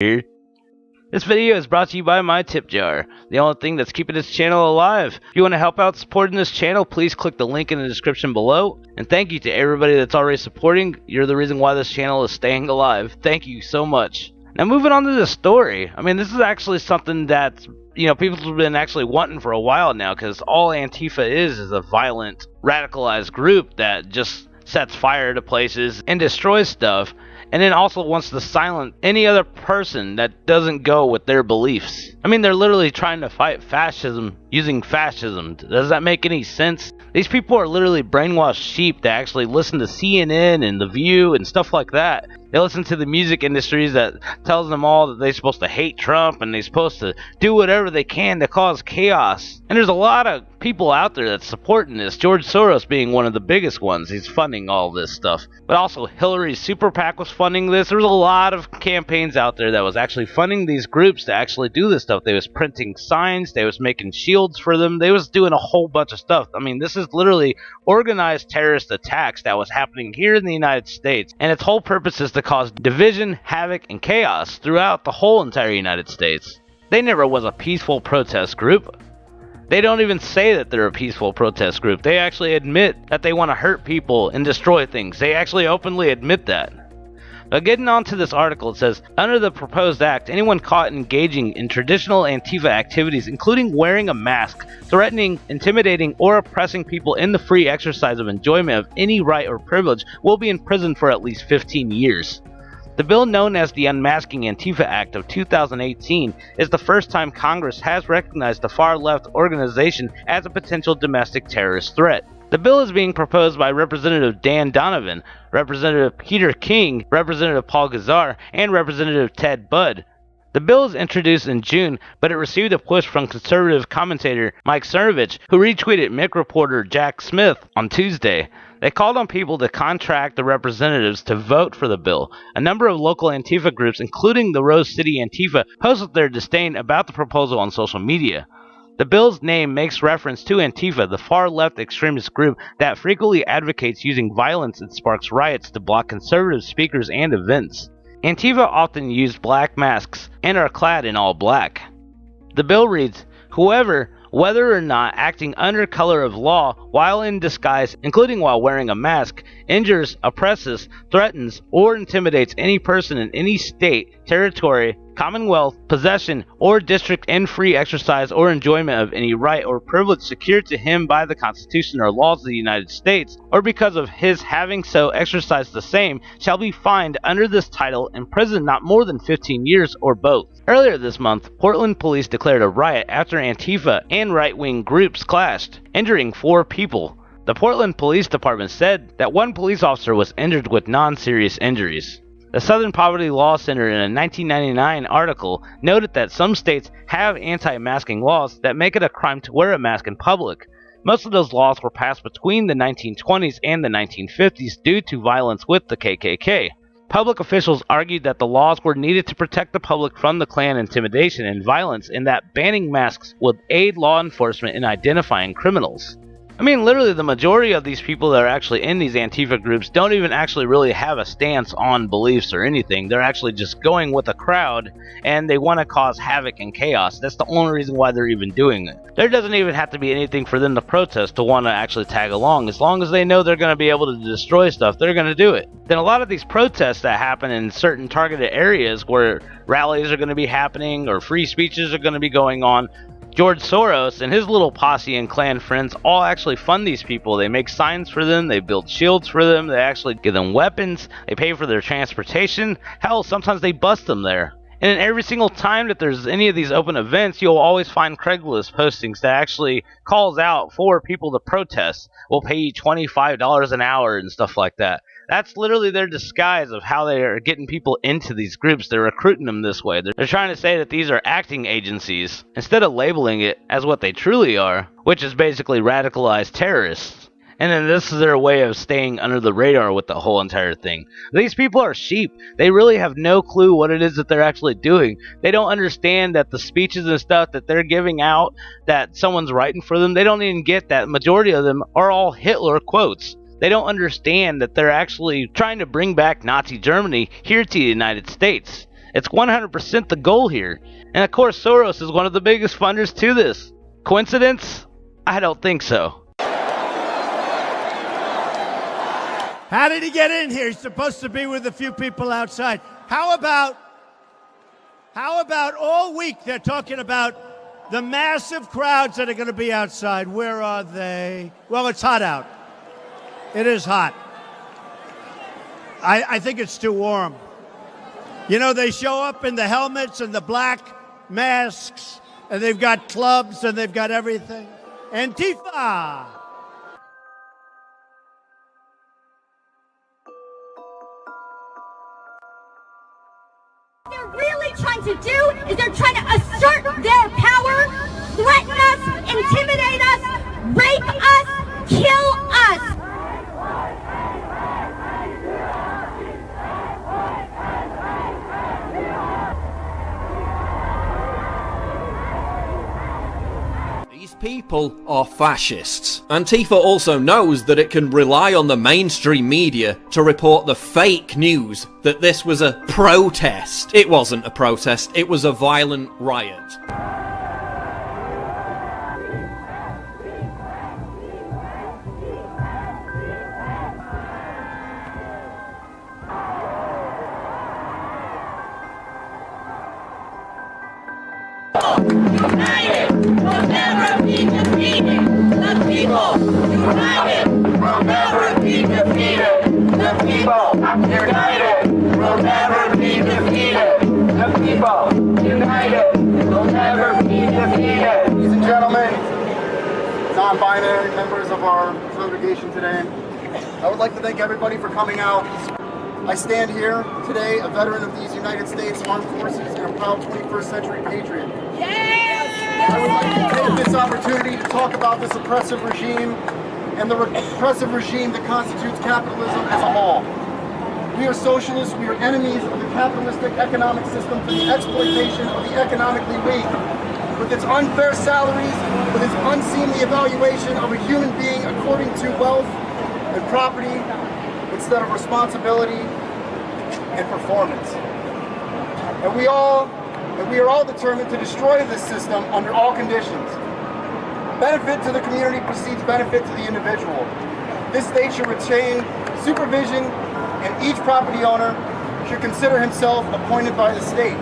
Here. This video is brought to you by my tip jar, the only thing that's keeping this channel alive. If you want to help out supporting this channel, please click the link in the description below. And thank you to everybody that's already supporting. You're the reason why this channel is staying alive. Thank you so much. Now moving on to the story. I mean, this is actually something that, people have been actually wanting for a while now, because all Antifa is a violent, radicalized group that just sets fire to places and destroys stuff. And then also wants to silence any other person that doesn't go with their beliefs. I mean, they're literally trying to fight fascism using fascism. Does that make any sense? These people are literally brainwashed sheep that actually listen to CNN and The View and stuff like that. They listen to the music industries that tells them all that they're supposed to hate Trump and they're supposed to do whatever they can to cause chaos. And there's a lot of people out there that's supporting this. George Soros being one of the biggest ones. He's funding all this stuff. But also Hillary's super PAC was funding this. There's a lot of campaigns out there that was actually funding these groups to actually do this stuff. They was printing signs. They was making shields for them. They was doing a whole bunch of stuff. I mean, this is literally organized terrorist attacks that was happening here in the United States. And its whole purpose is to cause division, havoc, and chaos throughout the whole entire United States. They never was a peaceful protest group. They don't even say that they're a peaceful protest group. They actually admit that they want to hurt people and destroy things. They actually openly admit that. Now getting on to this article, it says, under the proposed act, anyone caught engaging in traditional Antifa activities, including wearing a mask, threatening, intimidating, or oppressing people in the free exercise of enjoyment of any right or privilege will be imprisoned for at least 15 years. The bill, known as the Unmasking Antifa Act of 2018, is the first time Congress has recognized the far-left organization as a potential domestic terrorist threat. The bill is being proposed by Representative Dan Donovan, Representative Peter King, Representative Paul Gazar, and Representative Ted Budd. The bill was introduced in June, but it received a push from conservative commentator Mike Cernovich, who retweeted Mick reporter Jack Smith on Tuesday. They called on people to contract the representatives to vote for the bill. A number of local Antifa groups, including the Rose City Antifa, posted their disdain about the proposal on social media. The bill's name makes reference to Antifa, the far-left extremist group that frequently advocates using violence and sparks riots to block conservative speakers and events. Antifa often use black masks and are clad in all black. The bill reads, whoever, whether or not acting under color of law while in disguise, including while wearing a mask, injures, oppresses, threatens, or intimidates any person in any state, territory, commonwealth, possession, or district in free exercise or enjoyment of any right or privilege secured to him by the Constitution or laws of the United States, or because of his having so exercised the same, shall be fined under this title, imprisoned not more than 15 years, or both. Earlier this month, Portland police declared a riot after Antifa and right-wing groups clashed, injuring 4 people. The Portland Police Department said that 1 police officer was injured with non-serious injuries. The Southern Poverty Law Center, in a 1999 article, noted that some states have anti-masking laws that make it a crime to wear a mask in public. Most of those laws were passed between the 1920s and the 1950s due to violence with the KKK. Public officials argued that the laws were needed to protect the public from the Klan intimidation and violence, and that banning masks would aid law enforcement in identifying criminals. I mean, literally the majority of these people that are actually in these Antifa groups don't even actually really have a stance on beliefs or anything. They're actually just going with the crowd, and they want to cause havoc and chaos. That's the only reason why they're even doing it. There doesn't even have to be anything for them to protest to want to actually tag along. As long as they know they're going to be able to destroy stuff, they're going to do it. Then a lot of these protests that happen in certain targeted areas where rallies are going to be happening or free speeches are going to be going on, George Soros and his little posse and Klan friends all actually fund these people. They make signs for them, they build shields for them, they actually give them weapons, they pay for their transportation. Hell, sometimes they bust them there. And every single time that there's any of these open events, you'll always find Craigslist postings that actually calls out for people to protest. We'll pay you $25 an hour and stuff like that. That's literally their disguise of how they are getting people into these groups. They're recruiting them this way. They're trying to say that these are acting agencies instead of labeling it as what they truly are, which is basically radicalized terrorists. And then this is their way of staying under the radar with the whole entire thing. These people are sheep. They really have no clue what it is that they're actually doing. They don't understand that the speeches and stuff that they're giving out, that someone's writing for them, they don't even get that. Majority of them are all Hitler quotes. They don't understand that they're actually trying to bring back Nazi Germany here to the United States. It's 100% the goal here. And of course, Soros is one of the biggest funders to this. Coincidence? I don't think so. How did he get in here? He's supposed to be with a few people outside. How about all week they're talking about the massive crowds that are going to be outside? Where are they? Well, it's hot out. It is hot. I think it's too warm. You know, they show up in the helmets and the black masks, and they've got clubs and they've got everything. Antifa! They're really trying to do is they're trying to assert their power, threaten us, intimidate us, rape us, kill us. These people are fascists. Antifa also knows that it can rely on the mainstream media to report the fake news that this was a protest. It wasn't a protest, it was a violent riot. United will never be defeated. The people united will never be defeated. The people united will never be defeated. The people united will never be defeated. Ladies and gentlemen, non-binary members of our congregation today, I would like to thank everybody for coming out. I stand here today, a veteran of these United States Armed Forces and a proud 21st century patriot. I would like to take this opportunity to talk about this oppressive regime and the repressive regime that constitutes capitalism as a whole. We are socialists, we are enemies of the capitalistic economic system for the exploitation of the economically weak. With its unfair salaries, with its unseemly evaluation of a human being according to wealth and property, instead of responsibility and performance. And we are all determined to destroy this system under all conditions. Benefit to the community precedes benefit to the individual. This state should retain supervision, and each property owner should consider himself appointed by the state.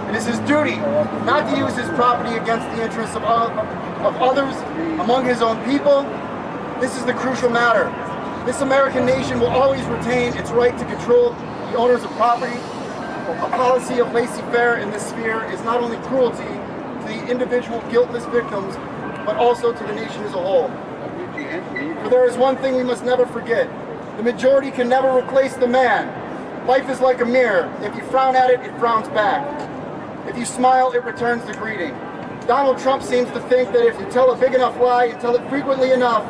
It is his duty not to use his property against the interests of others among his own people. This is the crucial matter. This American nation will always retain its right to control the owners of property. A policy of laissez-faire in this sphere is not only cruelty to the individual guiltless victims, but also to the nation as a whole. For there is one thing we must never forget. The majority can never replace the man. Life is like a mirror. If you frown at it, it frowns back. If you smile, it returns the greeting. Donald Trump seems to think that if you tell a big enough lie and tell it frequently enough,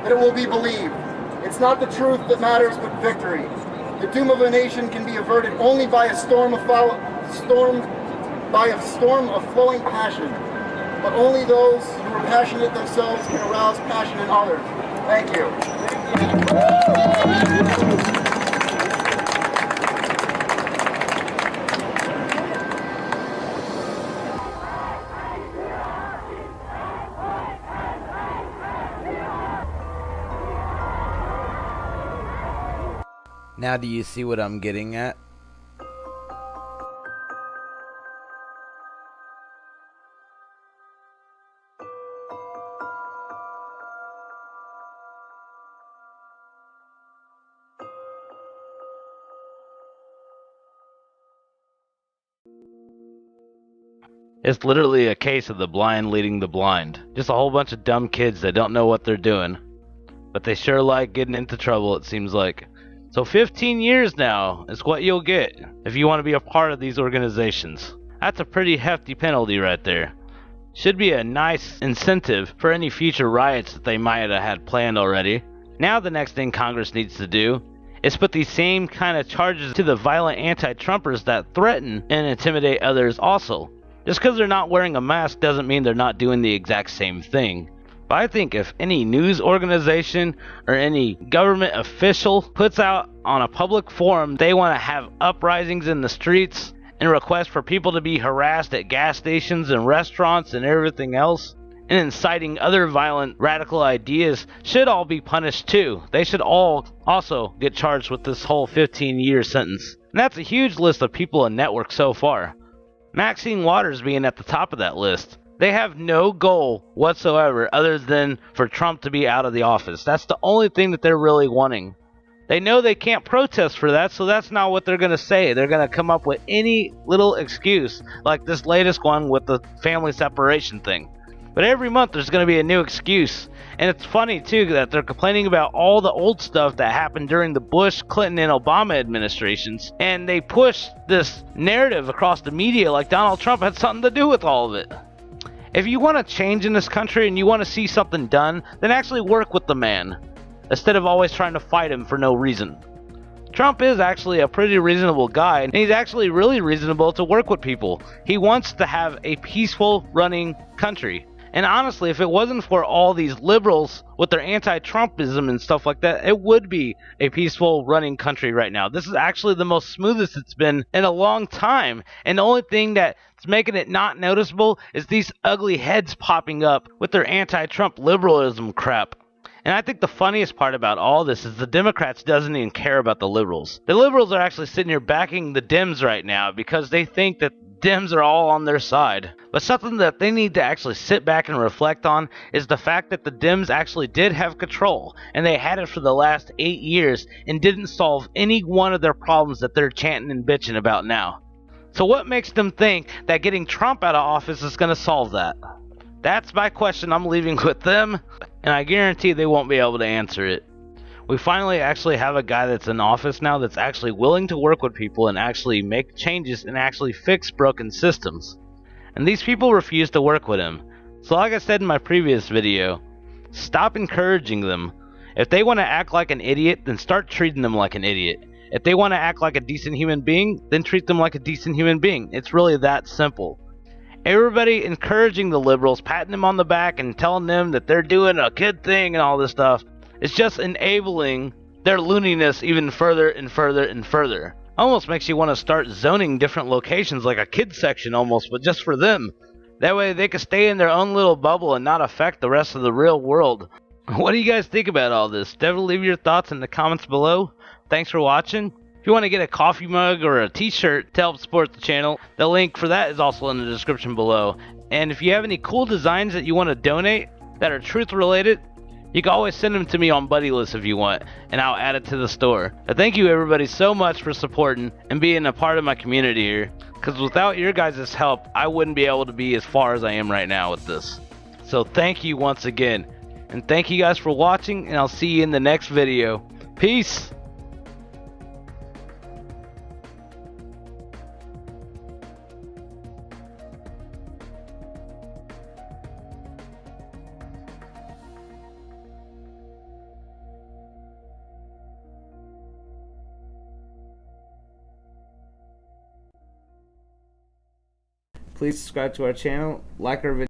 that it will be believed. It's not the truth that matters, but victory. The doom of a nation can be averted only by a storm of flowing passion. But only those who are passionate themselves can arouse passion in others. Thank you. Now do you see what I'm getting at? It's literally a case of the blind leading the blind. Just a whole bunch of dumb kids that don't know what they're doing. But they sure like getting into trouble, it seems like. So 15 years now is what you'll get if you want to be a part of these organizations. That's a pretty hefty penalty right there. Should be a nice incentive for any future riots that they might have had planned already. Now the next thing Congress needs to do is put these same kind of charges to the violent anti-Trumpers that threaten and intimidate others also. Just because they're not wearing a mask doesn't mean they're not doing the exact same thing. But I think if any news organization or any government official puts out on a public forum they want to have uprisings in the streets and request for people to be harassed at gas stations and restaurants and everything else, and inciting other violent radical ideas should all be punished too. They should all also get charged with this whole 15-year sentence. And that's a huge list of people in network so far. Maxine Waters being at the top of that list. They have no goal whatsoever other than for Trump to be out of the office. That's the only thing that they're really wanting. They know they can't protest for that, so that's not what they're going to say. They're going to come up with any little excuse, like this latest one with the family separation thing. But every month there's going to be a new excuse. And it's funny too that they're complaining about all the old stuff that happened during the Bush, Clinton, and Obama administrations. And they push this narrative across the media like Donald Trump had something to do with all of it. If you want to change in this country and you want to see something done, then actually work with the man, instead of always trying to fight him for no reason. Trump is actually a pretty reasonable guy, and he's actually really reasonable to work with people. He wants to have a peaceful running country. And honestly, if it wasn't for all these liberals with their anti-Trumpism and stuff like that, it would be a peaceful running country right now. This is actually the most smoothest it's been in a long time. And the only thing that's making it not noticeable is these ugly heads popping up with their anti-Trump liberalism crap. And I think the funniest part about all this is the Democrats doesn't even care about the liberals. The liberals are actually sitting here backing the Dems right now because they think that Dems are all on their side. But something that they need to actually sit back and reflect on is the fact that the Dems actually did have control, and they had it for the last 8 years and didn't solve any one of their problems that they're chanting and bitching about now. So what makes them think that getting Trump out of office is going to solve that? That's my question I'm leaving with them, and I guarantee they won't be able to answer it. We finally actually have a guy that's in office now that's actually willing to work with people and actually make changes and actually fix broken systems. And these people refuse to work with him. So like I said in my previous video, stop encouraging them. If they want to act like an idiot, then start treating them like an idiot. If they want to act like a decent human being, then treat them like a decent human being. It's really that simple. Everybody encouraging the liberals, patting them on the back and telling them that they're doing a good thing and all this stuff, it's just enabling their looniness even further and further and further. Almost makes you want to start zoning different locations like a kids section almost, but just for them. That way they can stay in their own little bubble and not affect the rest of the real world. What do you guys think about all this? Definitely leave your thoughts in the comments below. Thanks for watching. If you want to get a coffee mug or a t-shirt to help support the channel, the link for that is also in the description below. And if you have any cool designs that you want to donate that are truth related, you can always send them to me on BuddyList if you want, and I'll add it to the store. Thank you everybody so much for supporting and being a part of my community here, because without your guys' help, I wouldn't be able to be as far as I am right now with this. So thank you once again, and thank you guys for watching, and I'll see you in the next video. Peace! Please subscribe to our channel, like our video.